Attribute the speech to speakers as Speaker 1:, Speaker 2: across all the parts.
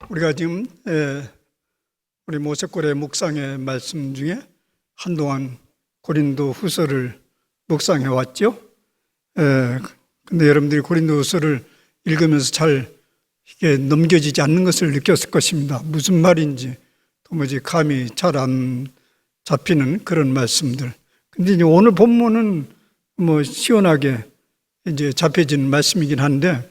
Speaker 1: 우리가 지금 우리 모세골의 묵상의 말씀 중에 한동안 고린도 후서를 묵상해 왔죠. 근데 여러분들이 고린도 후서를 읽으면서 잘 이게 넘겨지지 않는 것을 느꼈을 것입니다. 무슨 말인지 도무지 감이 잘 안 잡히는 그런 말씀들. 근데 이제 오늘 본문은 뭐 시원하게 이제 잡혀지는 말씀이긴 한데,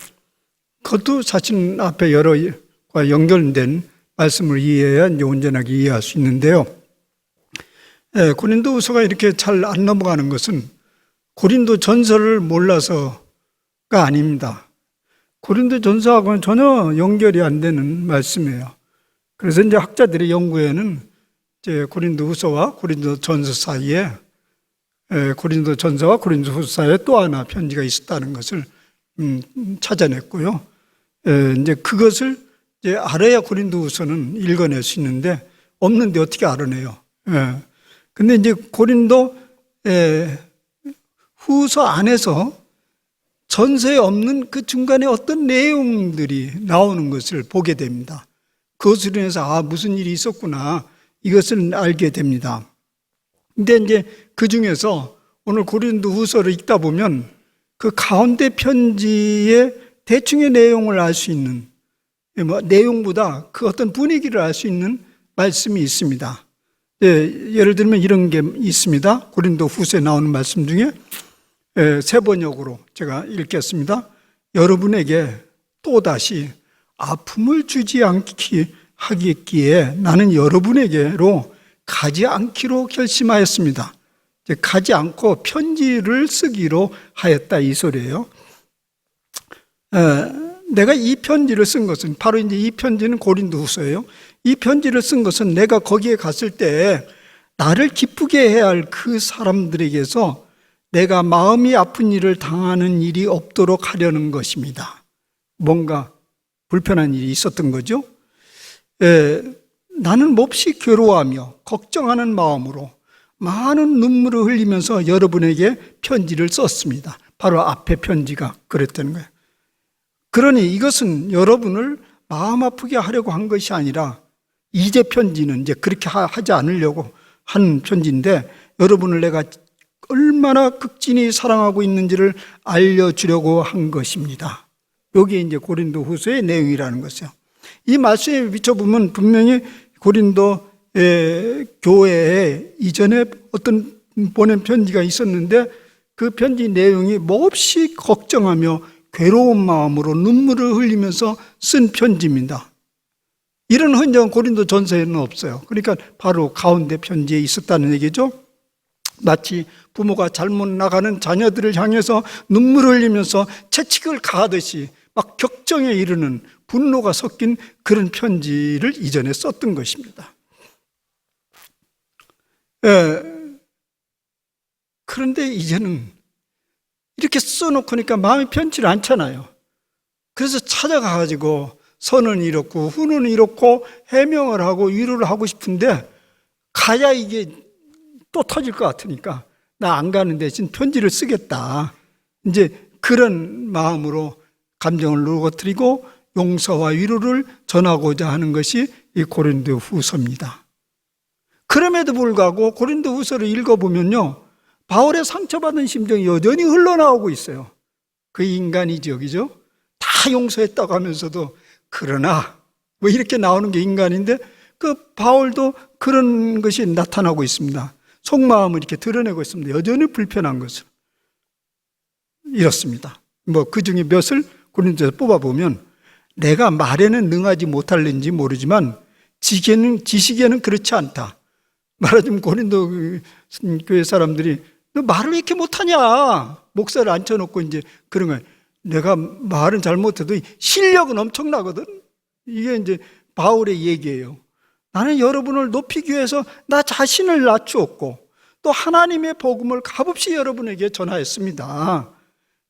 Speaker 1: 그것도 사실 앞에 여러과 연결된 말씀을 이해해야 이제 온전하게 이해할 수 있는데요. 고린도 후서가 이렇게 잘 안 넘어가는 것은 고린도 전서를 몰라서가 아닙니다. 고린도 전서하고는 전혀 연결이 안 되는 말씀이에요. 그래서 이제 학자들의 연구에는 이제 고린도 후서와 고린도 전서 사이에 고린도 전서와 고린도 후서 사이에 또 하나 편지가 있었다는 것을 찾아냈고요. 이제 그것을 이제 알아야 고린도 후서는 읽어낼 수 있는데, 없는데 어떻게 알아내요? 근데 이제 고린도 후서 안에서 전서에 없는 그 중간에 어떤 내용들이 나오는 것을 보게 됩니다. 그것으로 인해서 무슨 일이 있었구나, 이것을 알게 됩니다. 근데 이제 그 중에서 오늘 고린도 후서를 읽다 보면 그 가운데 편지의 대충의 내용을 알 수 있는, 내용보다 그 어떤 분위기를 알 수 있는 말씀이 있습니다. 예를 들면 이런 게 있습니다. 고린도 후서에 나오는 말씀 중에 세 번역으로 제가 읽겠습니다. 여러분에게 또다시 아픔을 주지 하겠기에 나는 여러분에게로 가지 않기로 결심하였습니다. 가지 않고 편지를 쓰기로 하였다, 이 소리예요. 내가 이 편지를 쓴 것은 바로 이제 이 편지는 고린도 후서예요. 이 편지를 쓴 것은 내가 거기에 갔을 때 나를 기쁘게 해야 할 그 사람들에게서 내가 마음이 아픈 일을 당하는 일이 없도록 하려는 것입니다. 뭔가 불편한 일이 있었던 거죠. 나는 몹시 괴로워하며 걱정하는 마음으로 많은 눈물을 흘리면서 여러분에게 편지를 썼습니다. 바로 앞에 편지가 그랬다는 거예요. 그러니 이것은 여러분을 마음 아프게 하려고 한 것이 아니라, 이제 편지는 이제 그렇게 하지 않으려고 한 편지인데, 여러분을 내가 얼마나 극진히 사랑하고 있는지를 알려주려고 한 것입니다. 여기에 이제 고린도 후서의 내용이라는 것이에요. 이 말씀에 비춰보면 분명히 고린도 교회에 이전에 어떤 보낸 편지가 있었는데, 그 편지 내용이 몹시 걱정하며 괴로운 마음으로 눈물을 흘리면서 쓴 편지입니다. 이런 흔적은 고린도 전서에는 없어요. 그러니까 바로 가운데 편지에 있었다는 얘기죠. 마치 부모가 잘못 나가는 자녀들을 향해서 눈물을 흘리면서 채찍을 가하듯이 막 격정에 이르는 분노가 섞인 그런 편지를 이전에 썼던 것입니다. 그런데 이제는 이렇게 써놓고니까 마음이 편치 않잖아요. 그래서 찾아가가지고 선은 이렇고 후는 이렇고 해명을 하고 위로를 하고 싶은데, 가야 이게 또 터질 것 같으니까 나 안 가는 대신 편지를 쓰겠다, 이제 그런 마음으로 감정을 누그러뜨리고 용서와 위로를 전하고자 하는 것이 이 고린도 후서입니다. 그럼에도 불구하고 고린도 후서를 읽어보면요, 바울의 상처받은 심정이 여전히 흘러나오고 있어요. 그 인간이죠, 그죠? 다 용서했다고 하면서도 그러나 뭐 이렇게 나오는 게 인간인데, 그 바울도 그런 것이 나타나고 있습니다. 속마음을 이렇게 드러내고 있습니다. 여전히 불편한 것을. 이렇습니다. 뭐 그 중에 몇을 고린도에서 뽑아보면, 내가 말에는 능하지 못할는지 모르지만 지식에는 그렇지 않다. 말하자면 고린도 교회 사람들이 너 말을 왜 이렇게 못하냐, 목사를 앉혀놓고 이제 그런 거예요. 내가 말은 잘 못해도 실력은 엄청나거든. 이게 이제 바울의 얘기예요. 나는 여러분을 높이기 위해서 나 자신을 낮추었고 또 하나님의 복음을 값없이 여러분에게 전하였습니다.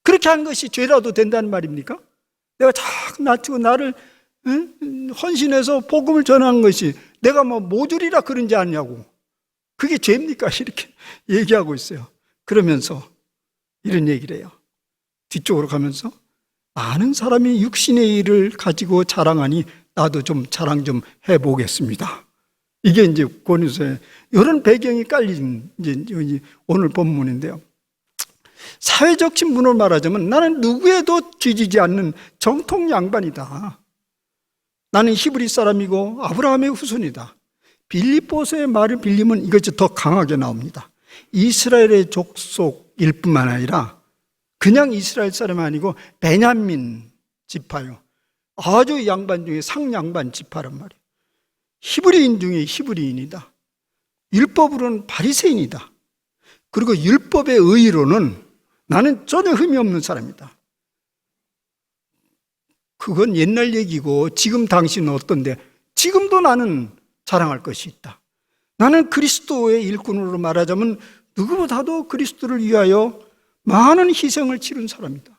Speaker 1: 그렇게 한 것이 죄라도 된다는 말입니까? 내가 자꾸 낮추고 나를 헌신해서 복음을 전하는 것이 내가 뭐 모조리라 그런지 아냐고, 그게 죄입니까? 이렇게 얘기하고 있어요. 그러면서 이런 얘기를 해요. 뒤쪽으로 가면서 많은 사람이 육신의 일을 가지고 자랑하니 나도 좀 자랑 좀 해보겠습니다. 이게 이제 고린도서에 이런 배경이 깔린 이제 오늘 본문인데요. 사회적 신분을 말하자면 나는 누구에도 뒤지지 않는 정통 양반이다. 나는 히브리 사람이고 아브라함의 후손이다. 빌립보서의 말을 빌리면 이것이 더 강하게 나옵니다. 이스라엘의 족속일 뿐만 아니라 그냥 이스라엘 사람이 아니고 베냐민 지파요. 아주 양반 중에 상양반 지파란 말이에요. 히브리인 중에 히브리인이다. 율법으로는 바리새인이다. 그리고 율법의 의의로는 나는 전혀 흠이 없는 사람이다. 그건 옛날 얘기고 지금 당신은 어떤데 지금도 나는 자랑할 것이 있다. 나는 그리스도의 일꾼으로 말하자면 누구보다도 그리스도를 위하여 많은 희생을 치른 사람이다.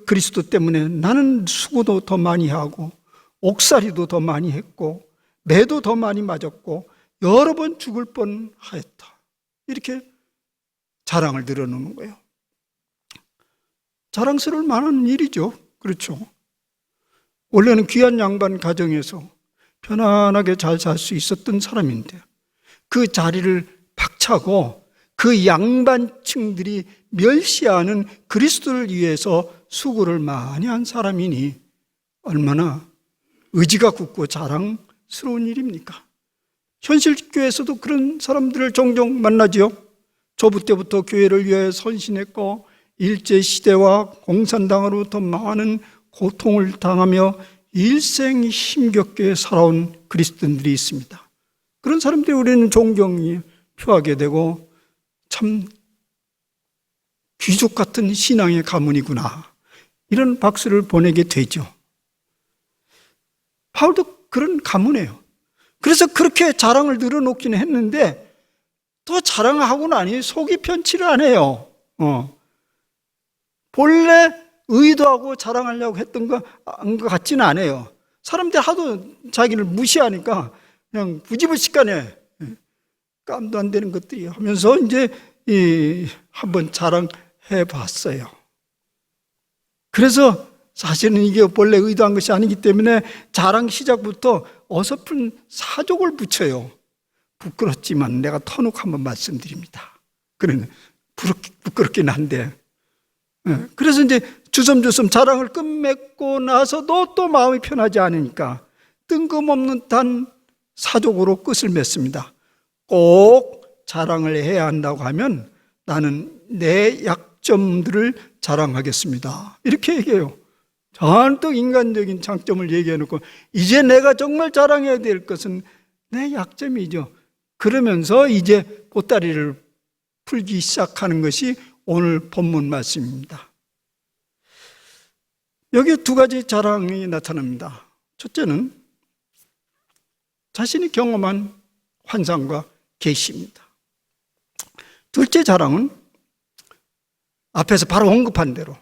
Speaker 1: 그리스도 때문에 나는 수고도 더 많이 하고 옥살이도 더 많이 했고 매도 더 많이 맞았고 여러 번 죽을 뻔하였다. 이렇게 자랑을 늘어놓는 거예요. 자랑스러울 만한 일이죠. 그렇죠. 원래는 귀한 양반 가정에서 편안하게 잘 살 수 있었던 사람인데 그 자리를 박차고 그 양반층들이 멸시하는 그리스도를 위해서 수고를 많이 한 사람이니 얼마나 의지가 굳고 자랑스러운 일입니까? 현실 교회에서도 그런 사람들을 종종 만나지요. 조부 때부터 교회를 위해 헌신했고 일제시대와 공산당으로부터 많은 고통을 당하며 일생 힘겹게 살아온 그리스도인들이 있습니다. 그런 사람들이 우리는 존경이 표하게 되고 참 귀족 같은 신앙의 가문이구나 이런 박수를 보내게 되죠. 바울도 그런 가문이에요. 그래서 그렇게 자랑을 늘어놓기는 했는데 또 자랑을 하고 나니 속이 편치를 안 해요. 본래 의도하고 자랑하려고 했던 것 같지는 않아요. 사람들이 하도 자기를 무시하니까 그냥 부지불식간에 깜도 안 되는 것들이 하면서 이제 한번 자랑해 봤어요. 그래서 사실은 이게 본래 의도한 것이 아니기 때문에 자랑 시작부터 어설픈 사족을 붙여요. 부끄럽지만 내가 터놓고 한번 말씀드립니다. 그러면 부끄럽긴 한데 그래서 이제 주섬주섬 자랑을 끝맺고 나서도 또 마음이 편하지 않으니까 뜬금없는 단 사족으로 끝을 맺습니다. 꼭 자랑을 해야 한다고 하면 나는 내 약점들을 자랑하겠습니다. 이렇게 얘기해요. 잔뜩 인간적인 장점을 얘기해놓고 이제 내가 정말 자랑해야 될 것은 내 약점이죠. 그러면서 이제 보따리를 풀기 시작하는 것이 오늘 본문 말씀입니다. 여기 두 가지 자랑이 나타납니다. 첫째는 자신이 경험한 환상과 계시입니다. 둘째 자랑은 앞에서 바로 언급한 대로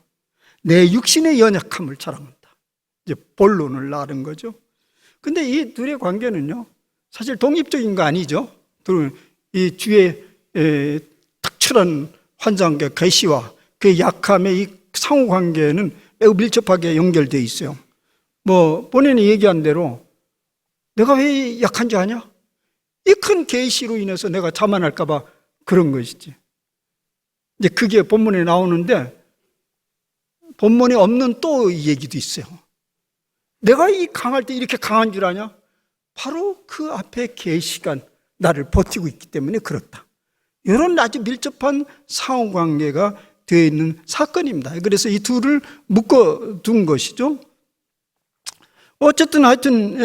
Speaker 1: 내 육신의 연약함을 자랑한다. 이제 본론을 나른 거죠. 근데 이 둘의 관계는요, 사실 독립적인 거 아니죠. 이 주의 특출한 환상과 계시와 그 약함의 이 상호 관계는 매우 밀접하게 연결되어 있어요. 뭐 본인이 얘기한 대로 내가 왜 약한지 아냐? 이 큰 계시로 인해서 내가 자만할까 봐 그런 것이지. 이제 그게 본문에 나오는데 본문에 없는 또 이 얘기도 있어요. 내가 이 강할 때 이렇게 강한 줄 아냐? 바로 그 앞에 계시가 나를 버티고 있기 때문에 그렇다. 이런 아주 밀접한 상호관계가 되어 있는 사건입니다. 그래서 이 둘을 묶어둔 것이죠. 어쨌든 하여튼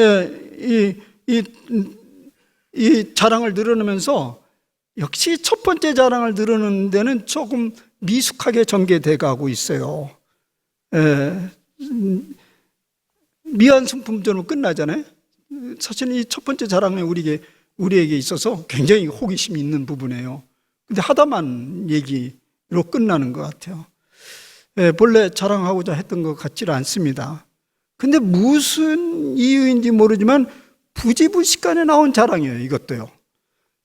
Speaker 1: 이 자랑을 늘어놓으면서 역시 첫 번째 자랑을 늘어놓는 데는 조금 미숙하게 전개돼 가고 있어요. 미완성품전으로 끝나잖아요. 사실 이 첫 번째 자랑은 우리에게 있어서 굉장히 호기심이 있는 부분이에요. 근데 하다만 얘기로 끝나는 것 같아요. 본래 자랑하고자 했던 것 같지는 않습니다. 근데 무슨 이유인지 모르지만 부지불식간에 나온 자랑이에요, 이것도요.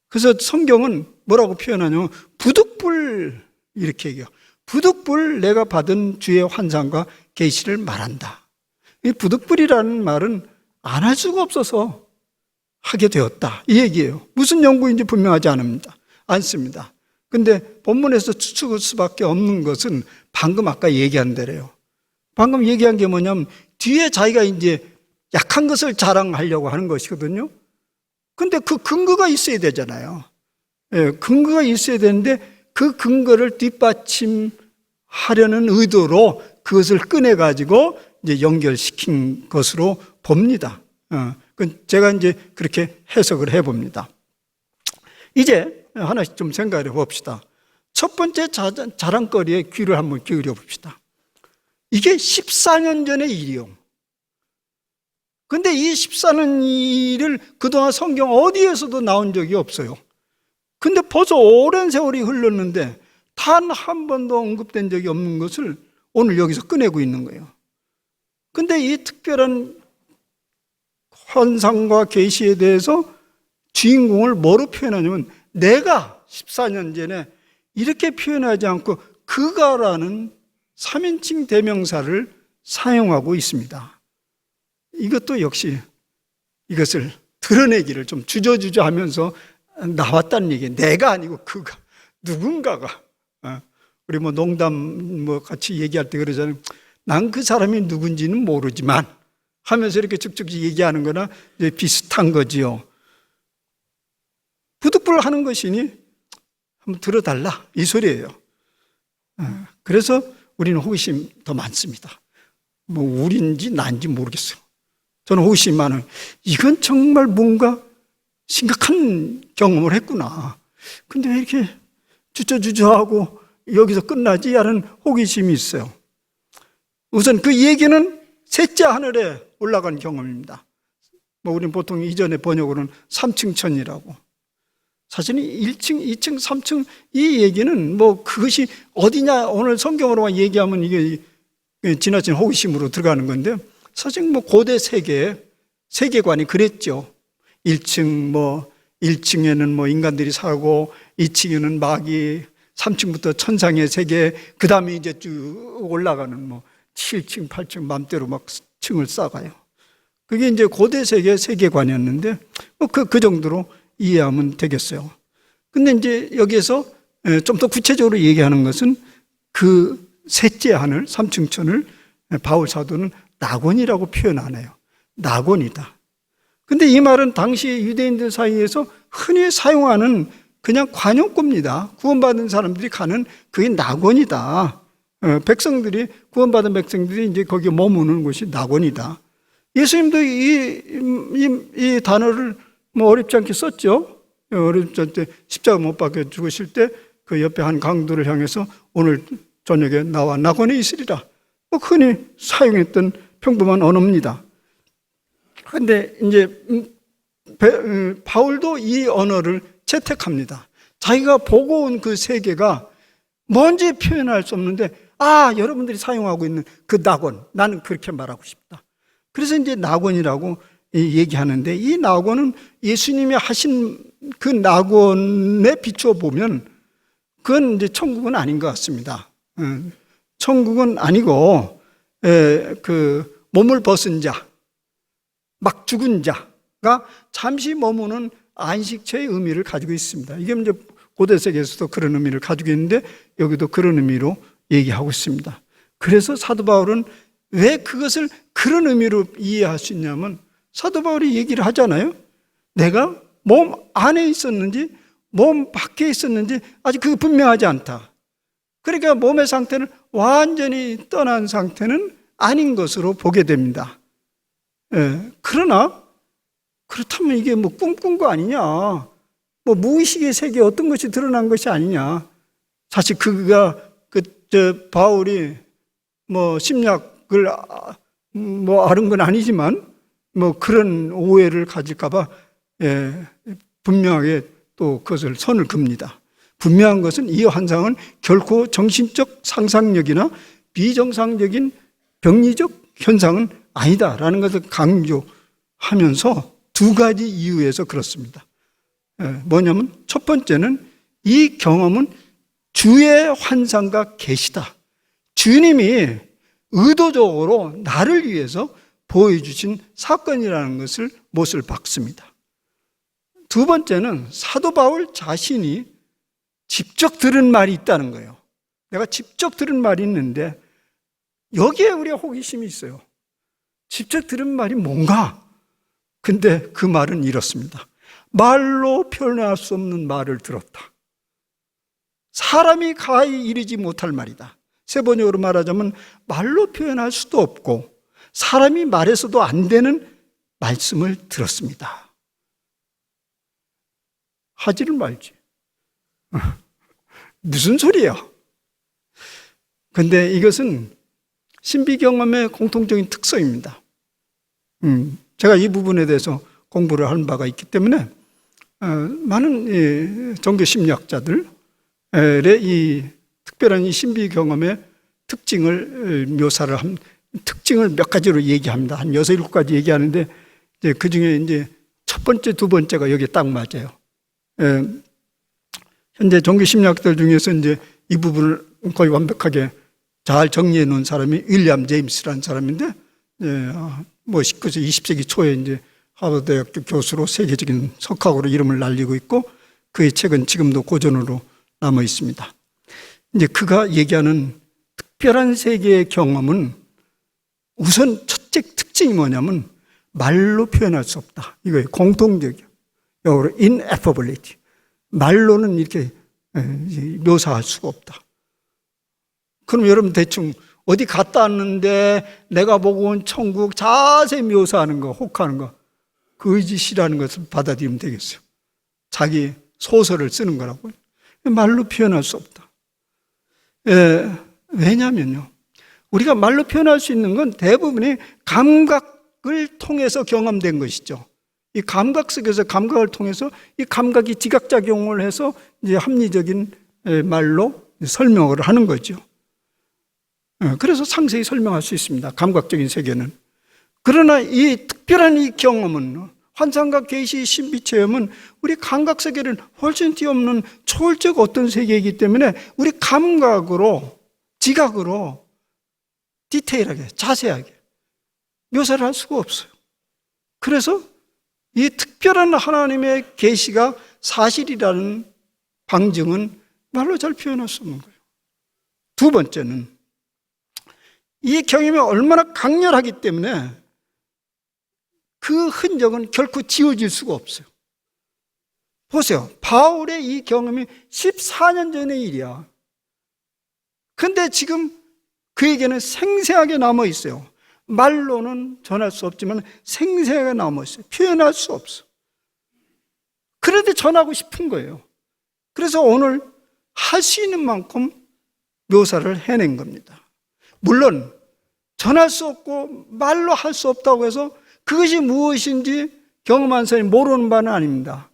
Speaker 1: 그래서 성경은 뭐라고 표현하냐면 부득불 이렇게 얘기해요. 부득불 내가 받은 주의 환상과 계시를 말한다. 이 부득불이라는 말은 안 할 수가 없어서 하게 되었다, 이 얘기예요. 무슨 연구인지 분명하지 않습니다. 근데 본문에서 추측할 수밖에 없는 것은 방금 아까 얘기한 대로요. 방금 얘기한 게 뭐냐면 뒤에 자기가 이제 약한 것을 자랑하려고 하는 것이거든요. 근데 그 근거가 있어야 되잖아요. 예, 근거가 있어야 되는데 그 근거를 뒷받침하려는 의도로 그것을 꺼내가지고 이제 연결시킨 것으로 봅니다. 제가 이제 그렇게 해석을 해봅니다. 이제 하나씩 좀 생각해 봅시다. 첫 번째 자랑거리에 귀를 한번 기울여 봅시다. 이게 14년 전의 일이요. 근데 이 14년 일을 그동안 성경 어디에서도 나온 적이 없어요. 근데 벌써 오랜 세월이 흘렀는데 단 한 번도 언급된 적이 없는 것을 오늘 여기서 꺼내고 있는 거예요. 근데 이 특별한 환상과 계시에 대해서 주인공을 뭐로 표현하냐면 내가 14년 전에 이렇게 표현하지 않고 그가라는 3인칭 대명사를 사용하고 있습니다. 이것도 역시 이것을 드러내기를 좀 주저주저 하면서 나왔다는 얘기예요. 내가 아니고 그가, 누군가가. 우리 뭐 농담 뭐 같이 얘기할 때 그러잖아요. 난 그 사람이 누군지는 모르지만 하면서 이렇게 쭉쭉 얘기하는 거나 이제 비슷한 거지요. 부득불 하는 것이니 한번 들어달라, 이 소리예요. 그래서 우리는 호기심 더 많습니다. 뭐 우리인지 난지 모르겠어요. 저는 호기심 많아요. 이건 정말 뭔가 심각한 경험을 했구나. 근데 왜 이렇게 주저주저하고 여기서 끝나지? 하는 호기심이 있어요. 우선 그 얘기는 셋째 하늘에 올라간 경험입니다. 뭐 우리는 보통 이전에 번역으로는 3층 천이라고. 사실은 1층, 2층, 3층 이 얘기는 뭐 그것이 어디냐 오늘 성경으로만 얘기하면 이게 지나친 호기심으로 들어가는 건데 사실 뭐 고대 세계관이 그랬죠. 1층에는 뭐 인간들이 살고 2층에는 마귀, 3층부터 천상의 세계, 그 다음에 이제 쭉 올라가는 뭐 7층, 8층 맘대로 막 층을 쌓아가요. 그게 이제 고대 세계관이었는데 뭐 그 정도로 이해하면 되겠어요. 근데 이제 여기에서 좀 더 구체적으로 얘기하는 것은 그 셋째 하늘, 3층 천을 바울 사도는 낙원이라고 표현 안 해요. 낙원이다. 근데 이 말은 당시 유대인들 사이에서 흔히 사용하는 그냥 관용구입니다. 구원받은 사람들이 가는 그게 낙원이다. 구원받은 백성들이 이제 거기에 머무는 곳이 낙원이다. 예수님도 이 단어를 뭐 어렵지 않게 썼죠. 어렵지 않게 십자가 못 박혀 죽으실 때 그 옆에 한 강도를 향해서 오늘 저녁에 나와 낙원에 있으리라. 뭐 흔히 사용했던 평범한 언어입니다. 그런데 이제 바울도 이 언어를 채택합니다. 자기가 보고 온 그 세계가 뭔지 표현할 수 없는데 여러분들이 사용하고 있는 그 낙원, 나는 그렇게 말하고 싶다. 그래서 이제 낙원이라고 얘기하는데 이 낙원은 예수님이 하신 그 낙원에 비추어 보면 그건 이제 천국은 아닌 것 같습니다. 천국은 아니고 그 몸을 벗은 자, 막 죽은 자가 잠시 머무는 안식처의 의미를 가지고 있습니다. 이게 이제 고대 세계에서도 그런 의미를 가지고 있는데 여기도 그런 의미로 얘기하고 있습니다. 그래서 사도 바울은 왜 그것을 그런 의미로 이해할 수 있냐면 사도 바울이 얘기를 하잖아요. 내가 몸 안에 있었는지 몸 밖에 있었는지 아직 그게 분명하지 않다. 그러니까 몸의 상태는 완전히 떠난 상태는 아닌 것으로 보게 됩니다. 그러나 그렇다면 이게 뭐 꿈꾼 거 아니냐, 뭐 무의식의 세계에 어떤 것이 드러난 것이 아니냐. 사실 바울이 뭐 심리학을 뭐 아는 건 아니지만 뭐 그런 오해를 가질까봐 분명하게 또 그것을 선을 긋습니다. 분명한 것은 이 환상은 결코 정신적 상상력이나 비정상적인 병리적 현상은 아니다라는 것을 강조하면서 두 가지 이유에서 그렇습니다. 뭐냐면 첫 번째는 이 경험은 주의 환상과 계시다. 주님이 의도적으로 나를 위해서 보여주신 사건이라는 것을 못을 박습니다. 두 번째는 사도 바울 자신이 직접 들은 말이 있다는 거예요. 내가 직접 들은 말이 있는데 여기에 우리가 호기심이 있어요. 직접 들은 말이 뭔가? 근데 그 말은 이렇습니다. 말로 표현할 수 없는 말을 들었다. 사람이 가히 이르지 못할 말이다. 세 번역으로 말하자면 말로 표현할 수도 없고 사람이 말해서도 안 되는 말씀을 들었습니다. 하지를 말지. 무슨 소리야? 근데 이것은 신비 경험의 공통적인 특성입니다. 제가 이 부분에 대해서 공부를 한 바가 있기 때문에 많은 종교 심리학자들의 이 특별한 이 신비 경험의 특징을 묘사를 한 특징을 몇 가지로 얘기합니다. 한 6, 7가지 얘기하는데 이제 그 중에 이제 첫 번째, 두 번째가 여기에 딱 맞아요. 현재 종교 심리학들 중에서 이제 이 부분을 거의 완벽하게 잘 정리해 놓은 사람이 윌리엄 제임스라는 사람인데, 뭐 19세기, 20세기 초에 이제 하버드 대학교 교수로 세계적인 석학으로 이름을 날리고 있고, 그의 책은 지금도 고전으로 남아 있습니다. 이제 그가 얘기하는 특별한 세계의 경험은 우선 첫째 특징이 뭐냐면 말로 표현할 수 없다. 이거예요. 공통적이에요. 영어로 ineffability. 말로는 이렇게 묘사할 수가 없다. 그럼 여러분 대충 어디 갔다 왔는데 내가 보고 온 천국 자세히 묘사하는 거, 혹하는 거, 거짓이라는 것을 받아들이면 되겠어요. 자기 소설을 쓰는 거라고요. 말로 표현할 수 없다. 왜냐면요, 우리가 말로 표현할 수 있는 건 대부분이 감각을 통해서 경험된 것이죠. 이 감각 속에서 감각을 통해서 이 감각이 지각작용을 해서 이제 합리적인 말로 설명을 하는 거죠. 그래서 상세히 설명할 수 있습니다. 감각적인 세계는. 그러나 이 특별한 이 경험은, 환상과 계시, 신비 체험은 우리 감각 세계를 훨씬 뛰어넘는 초월적 어떤 세계이기 때문에 우리 감각으로, 지각으로 디테일하게, 자세하게 묘사를 할 수가 없어요. 그래서 이 특별한 하나님의 계시가 사실이라는 방증은 말로 잘 표현할 수 없는 거예요. 두 번째는 이 경험이 얼마나 강렬하기 때문에 그 흔적은 결코 지워질 수가 없어요. 보세요. 바울의 이 경험이 14년 전의 일이야. 근데 지금 그에게는 생생하게 남아 있어요. 말로는 전할 수 없지만 생생하게 남아 있어요. 표현할 수 없어. 그런데 전하고 싶은 거예요. 그래서 오늘 할 수 있는 만큼 묘사를 해낸 겁니다. 물론 전할 수 없고 말로 할 수 없다고 해서 그것이 무엇인지 경험한 사람이 모르는 바는 아닙니다.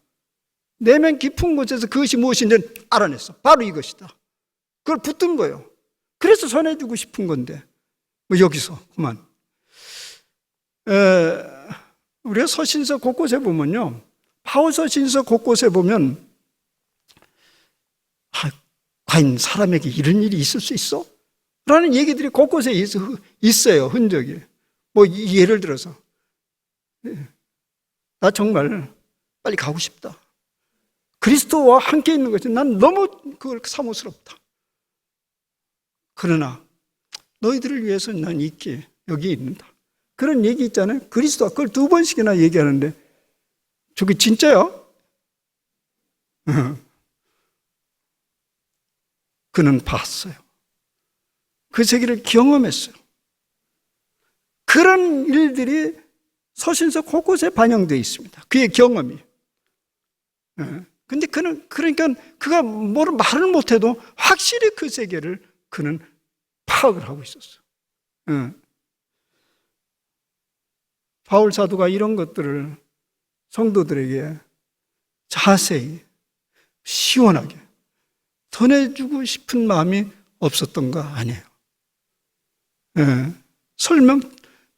Speaker 1: 내면 깊은 곳에서 그것이 무엇인지 알아냈어. 바로 이것이다. 그걸 붙든 거예요. 그래서 전해주고 싶은 건데 뭐 여기서 그만. 우리가 서신서 곳곳에 보면요, 바울 서신서 곳곳에 보면 과연 사람에게 이런 일이 있을 수 있어? 라는 얘기들이 곳곳에 있어요. 흔적이. 뭐 예를 들어서 나 정말 빨리 가고 싶다. 그리스도와 함께 있는 것이 난 너무 그걸 사모스럽다. 그러나 너희들을 위해서 난 있기에 여기 있는다. 그런 얘기 있잖아요. 그리스도가 그걸 2번씩이나 얘기하는데 저게 진짜야? 그는 봤어요. 그 세계를 경험했어요. 그런 일들이 서신서 곳곳에 반영되어 있습니다. 그의 경험이. 근데 그러니까 그가 뭐를 말을 못해도 확실히 그 세계를 그는 파악을 하고 있었어요. 바울 사도가 이런 것들을 성도들에게 자세히, 시원하게 전해주고 싶은 마음이 없었던가 아니에요.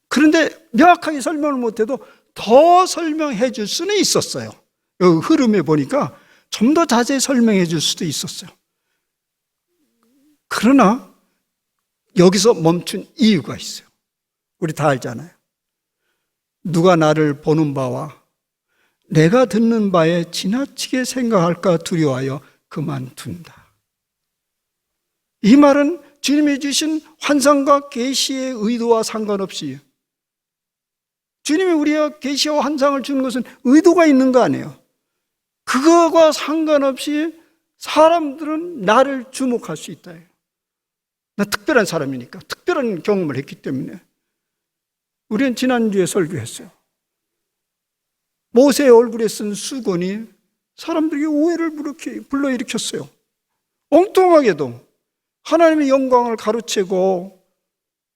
Speaker 1: 그런데 명확하게 설명을 못해도 더 설명해 줄 수는 있었어요. 여기 흐름에 보니까 좀 더 자세히 설명해 줄 수도 있었어요. 그러나 여기서 멈춘 이유가 있어요. 우리 다 알잖아요. 누가 나를 보는 바와 내가 듣는 바에 지나치게 생각할까 두려워하여 그만둔다. 이 말은 주님이 주신 환상과 계시의 의도와 상관없이, 주님이 우리가 계시와 환상을 주는 것은 의도가 있는 거 아니에요. 그거와 상관없이 사람들은 나를 주목할 수 있다. 나 특별한 사람이니까, 특별한 경험을 했기 때문에. 우리는 지난주에 설교했어요. 모세의 얼굴에 쓴 수건이 사람들에게 오해를 불러일으켰어요. 엉뚱하게도 하나님의 영광을 가로채고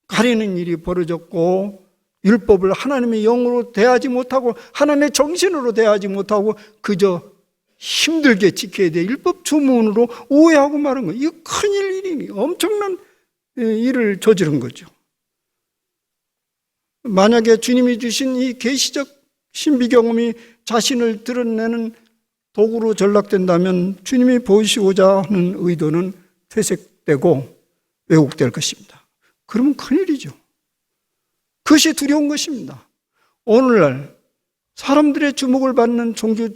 Speaker 1: 가리는 일이 벌어졌고, 율법을 하나님의 영으로 대하지 못하고 하나님의 정신으로 대하지 못하고 그저 힘들게 지켜야 돼 율법 주문으로 오해하고 말은 거예요. 이거 큰일 일이니 엄청난 일을 저지른 거죠. 만약에 주님이 주신 이 계시적 신비 경험이 자신을 드러내는 도구로 전락된다면 주님이 보이시고자 하는 의도는 퇴색되고 왜곡될 것입니다. 그러면 큰일이죠. 그것이 두려운 것입니다. 오늘날 사람들의 주목을 받는 종교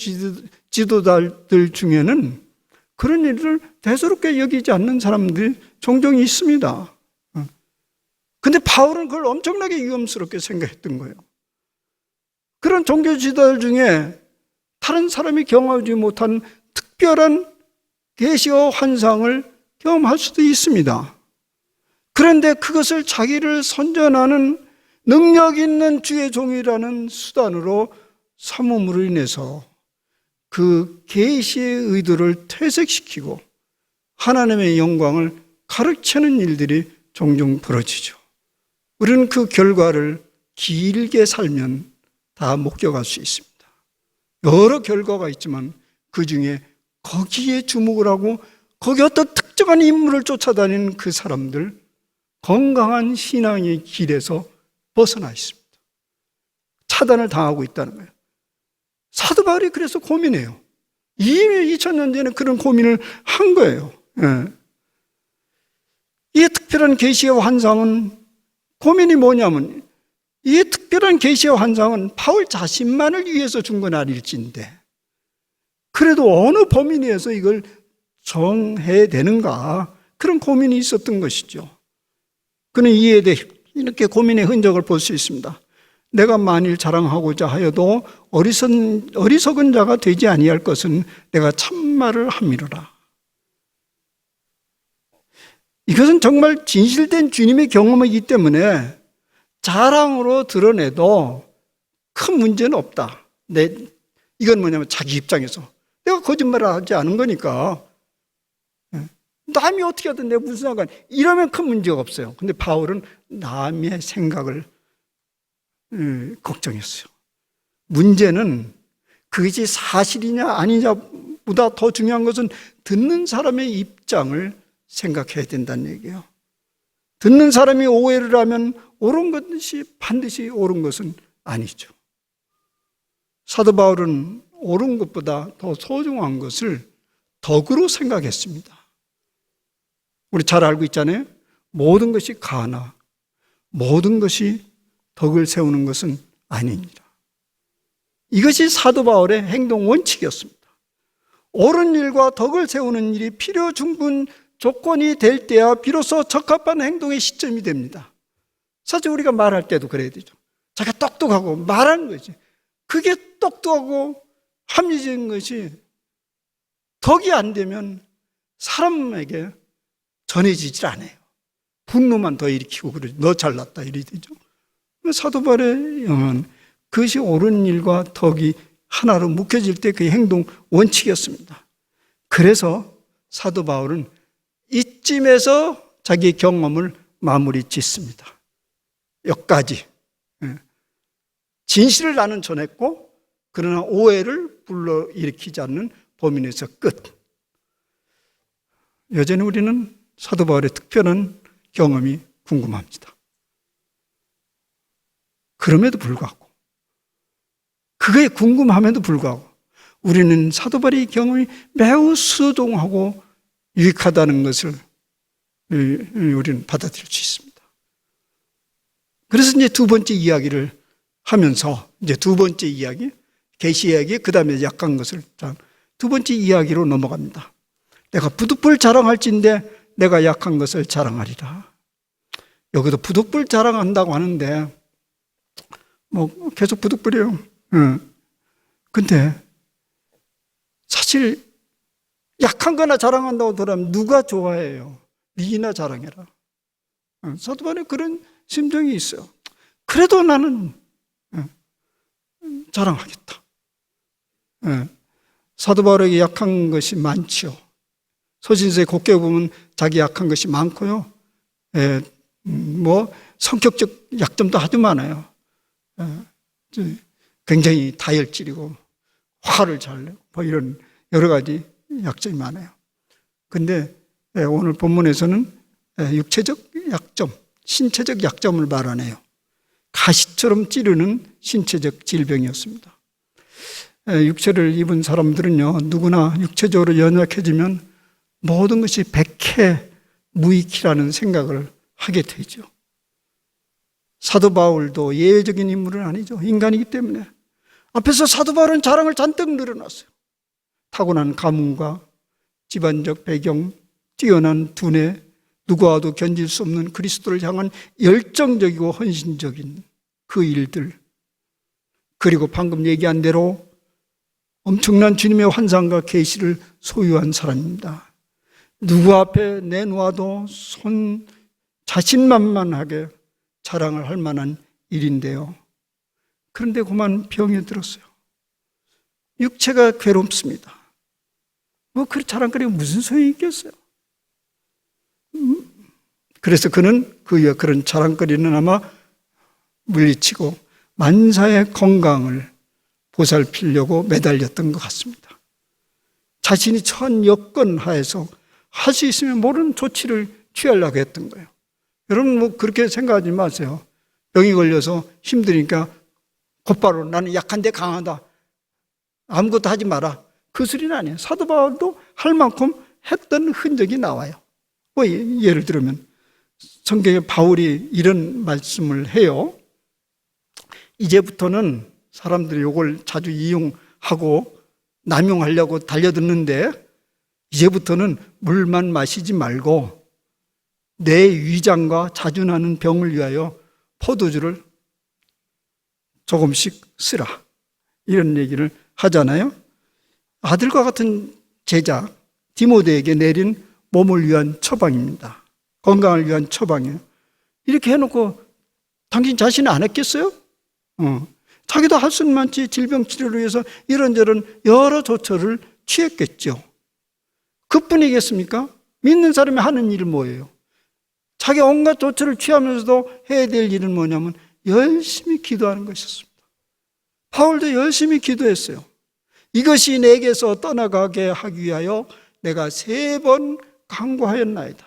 Speaker 1: 지도자들 중에는 그런 일을 대수롭게 여기지 않는 사람들이 종종 있습니다. 근데 바울은 그걸 엄청나게 위험스럽게 생각했던 거예요. 그런 종교 지도자들 중에 다른 사람이 경험하지 못한 특별한 계시와 환상을 경험할 수도 있습니다. 그런데 그것을 자기를 선전하는 능력 있는 주의 종이라는 수단으로 삼음으로 인해서 그 계시의 의도를 퇴색시키고 하나님의 영광을 가르치는 일들이 종종 벌어지죠. 우리는 그 결과를 길게 살면 다 목격할 수 있습니다. 여러 결과가 있지만 그 중에 거기에 주목을 하고 거기 어떤 특정한 인물을 쫓아다니는 그 사람들, 건강한 신앙의 길에서 벗어나 있습니다. 차단을 당하고 있다는 거예요. 사도 바울이 그래서 고민해요. 이미 2000년 전에 그런 고민을 한 거예요. 이 특별한 계시의 환상은 고민이 뭐냐면 이 특별한 계시의 환상은 바울 자신만을 위해서 준 건 아닐진데 그래도 어느 범위 내에서 이걸 정해야 되는가 그런 고민이 있었던 것이죠. 그는 이에 대해 이렇게 고민의 흔적을 볼 수 있습니다. 내가 만일 자랑하고자 하여도 어리석은 자가 되지 아니할 것은 내가 참말을 함이로라. 이것은 정말 진실된 주님의 경험이기 때문에 자랑으로 드러내도 큰 문제는 없다. 이건 뭐냐면 자기 입장에서 내가 거짓말을 하지 않은 거니까 남이 어떻게 하든 내가 무슨 상관, 이러면 큰 문제가 없어요. 근데 바울은 남의 생각을 걱정했어요. 문제는 그것이 사실이냐 아니냐보다 더 중요한 것은 듣는 사람의 입장을 생각해야 된다는 얘기예요. 듣는 사람이 오해를 하면 옳은 것이 반드시 옳은 것은 아니죠. 사도 바울은 옳은 것보다 더 소중한 것을 덕으로 생각했습니다. 우리 잘 알고 있잖아요. 모든 것이 가나 모든 것이 덕을 세우는 것은 아닙니다. 이것이 사도 바울의 행동 원칙이었습니다. 옳은 일과 덕을 세우는 일이 필요 충분 조건이 될 때야 비로소 적합한 행동의 시점이 됩니다. 사실 우리가 말할 때도 그래야 되죠. 자기가 똑똑하고 말하는 거지. 그게 똑똑하고 합리적인 것이 덕이 안 되면 사람에게 전해지질 않아요. 분노만 더 일으키고 그러죠. 너 잘났다 이래 되죠. 사도 바울의 영은 그것이 옳은 일과 덕이 하나로 묶여질 때 그 행동 원칙이었습니다. 그래서 사도 바울은 이쯤에서 자기 경험을 마무리 짓습니다. 여기까지. 진실을 나는 전했고 그러나 오해를 불러일으키지 않는 범위 내에서 끝. 여전히 우리는 사도 바울의 특별한 경험이 궁금합니다. 그럼에도 불구하고 그게 궁금함에도 불구하고 우리는 사도 바울의 경험이 매우 수동하고 유익하다는 것을 우리는 받아들일 수 있습니다. 그래서 이제 두 번째 이야기를 하면서 이제 두 번째 이야기, 계시 이야기, 그 다음에 약한 것을 두 번째 이야기로 넘어갑니다. 내가 부득불 자랑할진대 내가 약한 것을 자랑하리라. 여기도 부득불 자랑한다고 하는데 뭐 계속 부득불이에요. 근데 사실 약한 거나 자랑한다고 들으면 누가 좋아해요? 니나 자랑해라. 사도 바울에 그런 심정이 있어요. 그래도 나는 자랑하겠다. 사도 바울에게 약한 것이 많죠. 서신서에 곱게 보면 자기 약한 것이 많고요. 뭐 성격적 약점도 아주 많아요. 굉장히 다혈질이고 화를 잘 내고 뭐 이런 여러 가지 약점이 많아요. 근데 오늘 본문에서는 육체적 약점, 신체적 약점을 말하네요. 가시처럼 찌르는 신체적 질병이었습니다. 육체를 입은 사람들은요, 누구나 육체적으로 연약해지면 모든 것이 백해 무익이라는 생각을 하게 되죠. 사도 바울도 예외적인 인물은 아니죠. 인간이기 때문에. 앞에서 사도 바울은 자랑을 잔뜩 늘어놨어요. 타고난 가문과 집안적 배경, 뛰어난 두뇌, 누구와도 견딜 수 없는 그리스도를 향한 열정적이고 헌신적인 그 일들, 그리고 방금 얘기한 대로 엄청난 주님의 환상과 계시를 소유한 사람입니다. 누구 앞에 내놓아도 자신만만하게 자랑을 할 만한 일인데요. 그런데 그만 병이 들었어요. 육체가 괴롭습니다. 뭐 그 자랑거리가 무슨 소용이 있겠어요? 그래서 그는 그런 자랑거리는 아마 물리치고 만사의 건강을 보살피려고 매달렸던 것 같습니다. 자신이 처한 여건 하에서 할 수 있으면 모든 조치를 취하려고 했던 거예요. 여러분 뭐 그렇게 생각하지 마세요. 병이 걸려서 힘드니까 곧바로 나는 약한데 강하다. 아무것도 하지 마라. 그 소리는 아니에요. 사도 바울도 할 만큼 했던 흔적이 나와요. 뭐 예를 들면 성경에 바울이 이런 말씀을 해요. 이제부터는 사람들이 이걸 자주 이용하고 남용하려고 달려드는데 이제부터는 물만 마시지 말고 내 위장과 자주 나는 병을 위하여 포도주를 조금씩 쓰라. 이런 얘기를 하잖아요. 아들과 같은 제자 디모데에게 내린 몸을 위한 처방입니다. 건강을 위한 처방이에요. 이렇게 해놓고 당신 자신이 안 했겠어요? 자기도 할 수는 많지. 질병 치료를 위해서 이런저런 여러 조처를 취했겠죠. 그뿐이겠습니까? 믿는 사람이 하는 일은 뭐예요? 자기 온갖 조처를 취하면서도 해야 될 일은 뭐냐면 열심히 기도하는 것이었습니다. 바울도 열심히 기도했어요. 이것이 내게서 떠나가게 하기 위하여 내가 3번 간구하였나이다.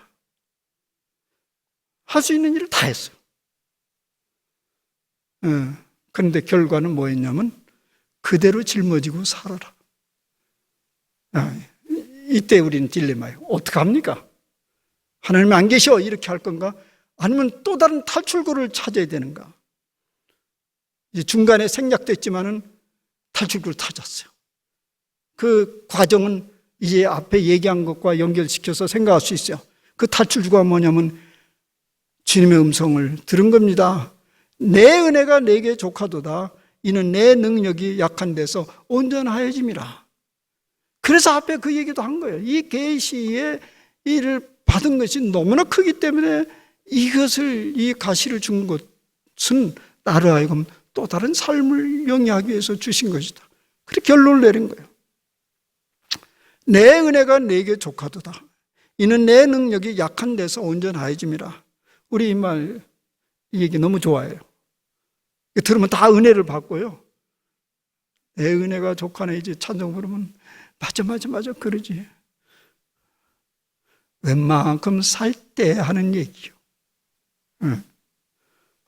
Speaker 1: 할 수 있는 일을 다 했어요. 그런데 결과는 뭐였냐면 그대로 짊어지고 살아라. 이때 우리는 딜레마예요. 어떡합니까? 하나님 안 계셔 이렇게 할 건가? 아니면 또 다른 탈출구를 찾아야 되는가? 이제 중간에 생략됐지만은 탈출구를 찾았어요. 그 과정은 이제 앞에 얘기한 것과 연결시켜서 생각할 수 있어요. 그 탈출구가 뭐냐면 주님의 음성을 들은 겁니다. 내 은혜가 내게 족하도다. 이는 내 능력이 약한 데서 온전하여짐이라. 그래서 앞에 그 얘기도 한 거예요. 이 계시의 일을 받은 것이 너무나 크기 때문에 이것을, 이 가시를 준 것은 나를 하여금 또 다른 삶을 영위하기 위해서 주신 것이다. 그렇게 결론을 내린 거예요. 내 은혜가 내게 족하도다. 이는 내 능력이 약한 데서 온전하여짐이라. 우리 이 말, 이 얘기 너무 좋아해요. 들으면 다 은혜를 받고요. 내 은혜가 족하네 이제 찬송 부르면 맞아 그러지. 웬만큼 살 때 하는 얘기요.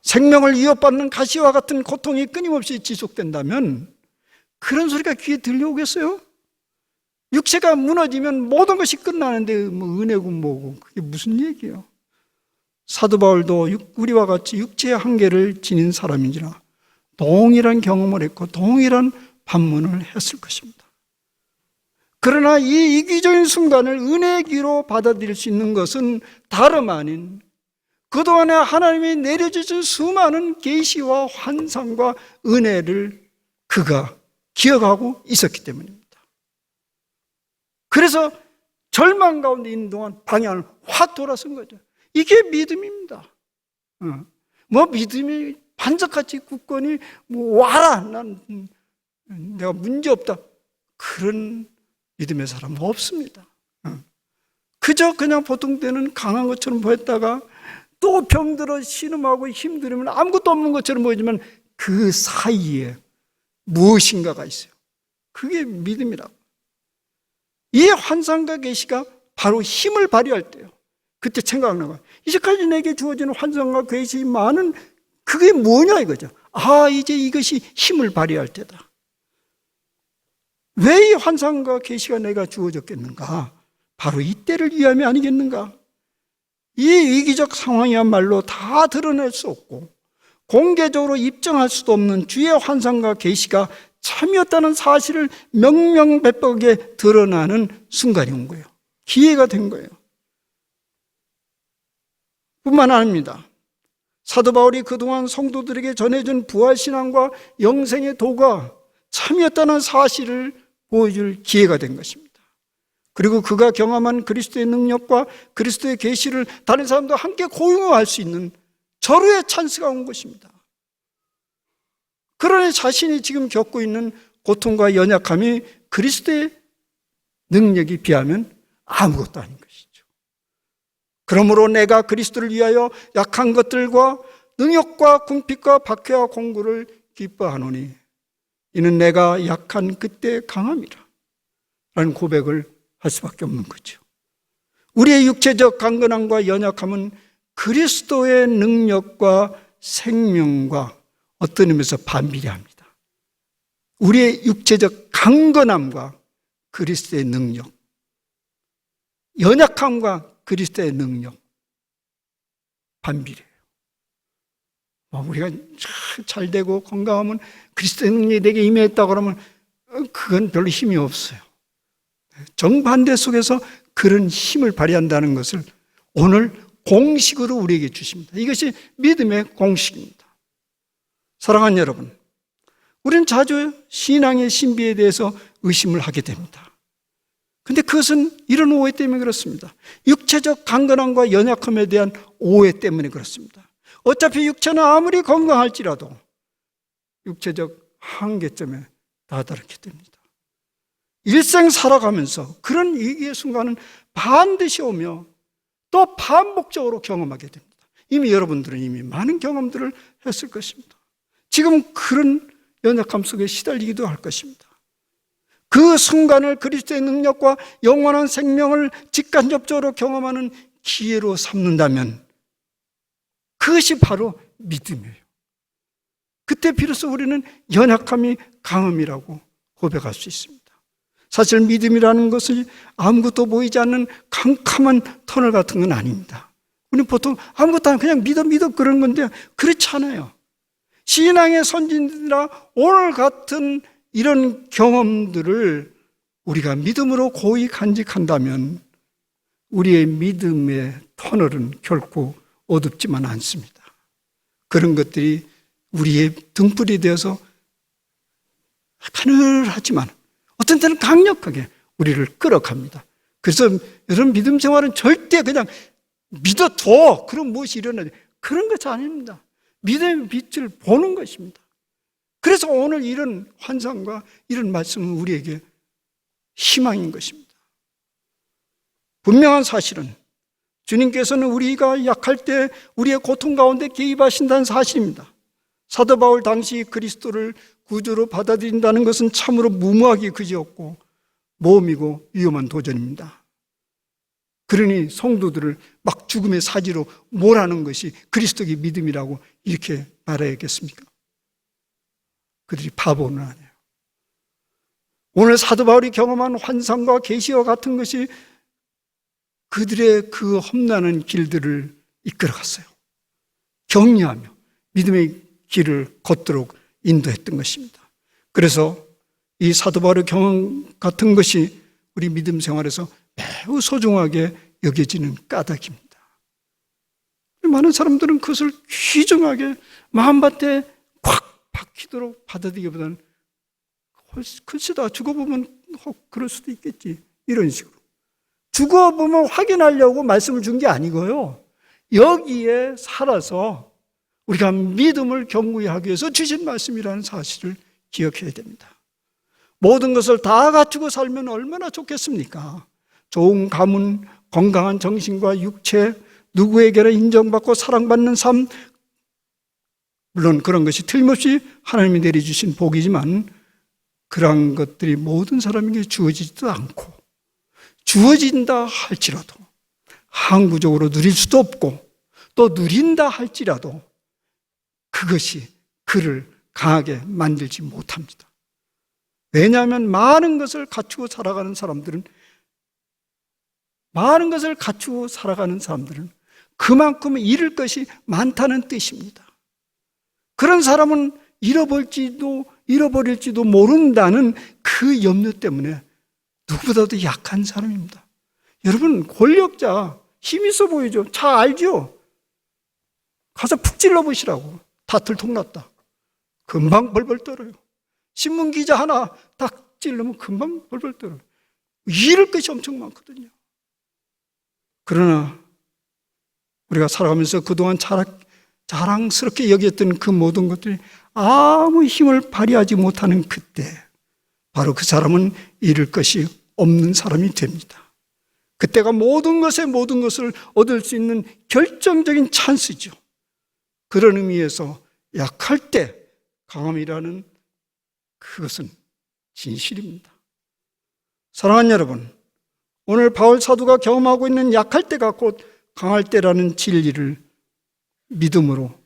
Speaker 1: 생명을 위협받는 가시와 같은 고통이 끊임없이 지속된다면 그런 소리가 귀에 들려오겠어요? 육체가 무너지면 모든 것이 끝나는데 뭐 은혜고 뭐고 그게 무슨 얘기예요? 사도 바울도 우리와 같이 육체의 한계를 지닌 사람인지라 동일한 경험을 했고 동일한 반문을 했을 것입니다. 그러나 이 이기적인 순간을 은혜의 기로 받아들일 수 있는 것은 다름 아닌 그동안에 하나님이 내려주신 수많은 계시와 환상과 은혜를 그가 기억하고 있었기 때문입니다. 그래서 절망 가운데 있는 동안 방향을 확 돌아선 거죠. 이게 믿음입니다. 뭐 믿음이 반석같이 굳건히 뭐 와라, 난 내가 문제없다, 그런 믿음의 사람은 없습니다. 그저 그냥 보통 때는 강한 것처럼 보였다가 또 병들어 신음하고 힘들으면 아무것도 없는 것처럼 보이지만 그 사이에 무엇인가가 있어요. 그게 믿음이라고. 이 환상과 계시가 바로 힘을 발휘할 때요. 그때 생각나고 이제까지 내게 주어지는 환상과 계시 많은 그게 뭐냐 이거죠. 아, 이제 이것이 힘을 발휘할 때다. 왜 이 환상과 계시가 내가 주어졌겠는가? 바로 이때를 위함이 아니겠는가? 이 위기적 상황이야말로 다 드러낼 수 없고 공개적으로 입증할 수도 없는 주의 환상과 계시가 참이었다는 사실을 명명백백하게 드러나는 순간이 온 거예요. 기회가 된 거예요. 뿐만 아닙니다. 사도 바울이 그동안 성도들에게 전해준 부활신앙과 영생의 도가 참이었다는 사실을 보여줄 기회가 된 것입니다. 그리고 그가 경험한 그리스도의 능력과 그리스도의 계시를 다른 사람도 함께 공유할 수 있는 절호의 찬스가 온 것입니다. 그러니 자신이 지금 겪고 있는 고통과 연약함이 그리스도의 능력에 비하면 아무것도 아닌 것이죠. 그러므로 내가 그리스도를 위하여 약한 것들과 능욕과 궁핍과 박해와 공고를 기뻐하노니 이는 내가 약한 그때 강함이라 라는 고백을 할 수밖에 없는 거죠. 우리의 육체적 강건함과 연약함은 그리스도의 능력과 생명과 어떤 의미에서 반비례합니다. 우리의 육체적 강건함과 그리스도의 능력, 연약함과 그리스도의 능력 반비례해요. 우리가 잘 되고 건강하면 그리스도의 능력이 내게 임했다 그러면 그건 별로 힘이 없어요. 정반대 속에서 그런 힘을 발휘한다는 것을 오늘 공식으로 우리에게 주십니다. 이것이 믿음의 공식입니다. 사랑하는 여러분, 우리는 자주 신앙의 신비에 대해서 의심을 하게 됩니다. 그런데 그것은 이런 오해 때문에 그렇습니다. 육체적 강건함과 연약함에 대한 오해 때문에 그렇습니다. 어차피 육체는 아무리 건강할지라도 육체적 한계점에 다다르게 됩니다. 일생 살아가면서 그런 위기의 순간은 반드시 오며 또 반복적으로 경험하게 됩니다. 이미 여러분들은 이미 많은 경험들을 했을 것입니다. 지금 그런 연약함 속에 시달리기도 할 것입니다. 그 순간을 그리스도의 능력과 영원한 생명을 직간접적으로 경험하는 기회로 삼는다면 그것이 바로 믿음이에요. 그때 비로소 우리는 연약함이 강함이라고 고백할 수 있습니다. 사실 믿음이라는 것은 아무것도 보이지 않는 캄캄한 터널 같은 건 아닙니다. 우리는 보통 아무것도 안 그냥 믿어 그런 건데 그렇지 않아요. 신앙의 선진들이라 오늘 같은 이런 경험들을 우리가 믿음으로 고이 간직한다면 우리의 믿음의 터널은 결코 어둡지만 않습니다. 그런 것들이 우리의 등불이 되어서 가늘하지만 어떤 때는 강력하게 우리를 끌어갑니다. 그래서 여러분 믿음 생활은 절대 그냥 믿어둬 그럼 무엇이 일어나지 그런 것이 아닙니다. 믿음의 빛을 보는 것입니다. 그래서 오늘 이런 환상과 이런 말씀은 우리에게 희망인 것입니다. 분명한 사실은 주님께서는 우리가 약할 때 우리의 고통 가운데 개입하신다는 사실입니다. 사도 바울 당시 그리스도를 구주로 받아들인다는 것은 참으로 무모하기 그지없고 모험이고 위험한 도전입니다. 그러니 성도들을 막 죽음의 사지로 몰아넣는 것이 그리스도의 믿음이라고 이렇게 말해야겠습니까? 그들이 바보는 아니에요. 오늘 사도 바울이 경험한 환상과 계시와 같은 것이 그들의 그 험난한 길들을 이끌어갔어요. 격려하며 믿음의 길을 걷도록 인도했던 것입니다. 그래서 이 사도 바울의 경험 같은 것이 우리 믿음 생활에서 매우 소중하게 여겨지는 까닭입니다. 많은 사람들은 그것을 귀중하게 마음밭에 꽉 박히도록 받아들이기보다는 글쎄다 죽어보면 그럴 수도 있겠지, 이런 식으로 죽어보면 확인하려고 말씀을 준 게 아니고요, 여기에 살아서 우리가 믿음을 견고히 하기 위해서 주신 말씀이라는 사실을 기억해야 됩니다. 모든 것을 다 갖추고 살면 얼마나 좋겠습니까? 좋은 가문, 건강한 정신과 육체, 누구에게나 인정받고 사랑받는 삶, 물론 그런 것이 틀림없이 하나님이 내려주신 복이지만 그러한 것들이 모든 사람에게 주어지지도 않고, 주어진다 할지라도 항구적으로 누릴 수도 없고, 또 누린다 할지라도 그것이 그를 강하게 만들지 못합니다. 왜냐하면 많은 것을 갖추고 살아가는 사람들은 그만큼 잃을 것이 많다는 뜻입니다. 그런 사람은 잃어버릴지도 모른다는 그 염려 때문에 누구보다도 약한 사람입니다. 여러분, 권력자 힘 있어 보이죠? 잘 알죠? 가서 푹 찔러보시라고. 다 들통났다. 금방 벌벌 떨어요. 신문기자 하나 딱 찔르면 금방 벌벌 떨어요. 잃을 것이 엄청 많거든요. 그러나 우리가 살아가면서 그동안 자랑스럽게 여겼던 그 모든 것들이 아무 힘을 발휘하지 못하는 그때, 바로 그 사람은 잃을 것이 없는 사람이 됩니다. 그때가 모든 것을 얻을 수 있는 결정적인 찬스죠. 그런 의미에서 약할 때 강함이라는 그것은 진실입니다. 사랑하는 여러분, 오늘 바울 사도가 경험하고 있는 약할 때가 곧 강할 때라는 진리를 믿음으로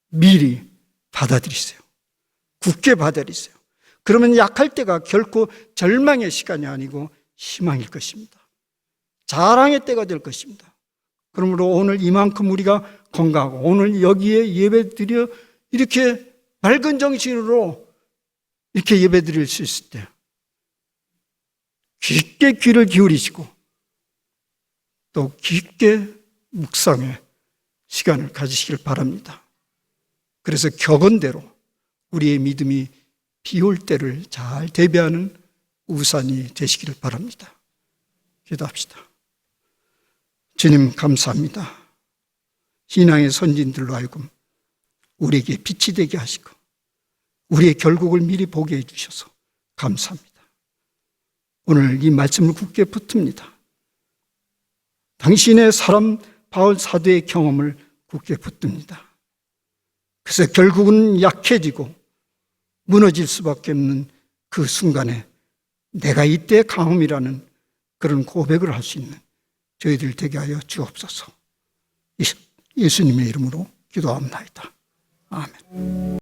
Speaker 1: 미리 받아들이세요. 굳게 받아들이세요. 그러면 약할 때가 결코 절망의 시간이 아니고 희망일 것입니다. 자랑의 때가 될 것입니다. 그러므로 오늘 이만큼 우리가 건강하고 오늘 여기에 예배드려 이렇게 맑은 정신으로 이렇게 예배드릴 수 있을 때 깊게 귀를 기울이시고 또 깊게 묵상의 시간을 가지시길 바랍니다. 그래서 격언대로 우리의 믿음이 비 올 때를 잘 대비하는 우산이 되시기를 바랍니다. 기도합시다. 주님, 감사합니다. 신앙의 선진들로 하여금 우리에게 빛이 되게 하시고 우리의 결국을 미리 보게 해주셔서 감사합니다. 오늘 이 말씀을 굳게 붙듭니다. 당신의 사람 바울 사도의 경험을 굳게 붙듭니다. 그래서 결국은 약해지고 무너질 수밖에 없는 그 순간에 내가 이때 강함이라는 그런 고백을 할 수 있는 저희들 되게 하여 주옵소서. 예수님의 이름으로 기도합니다. 아멘.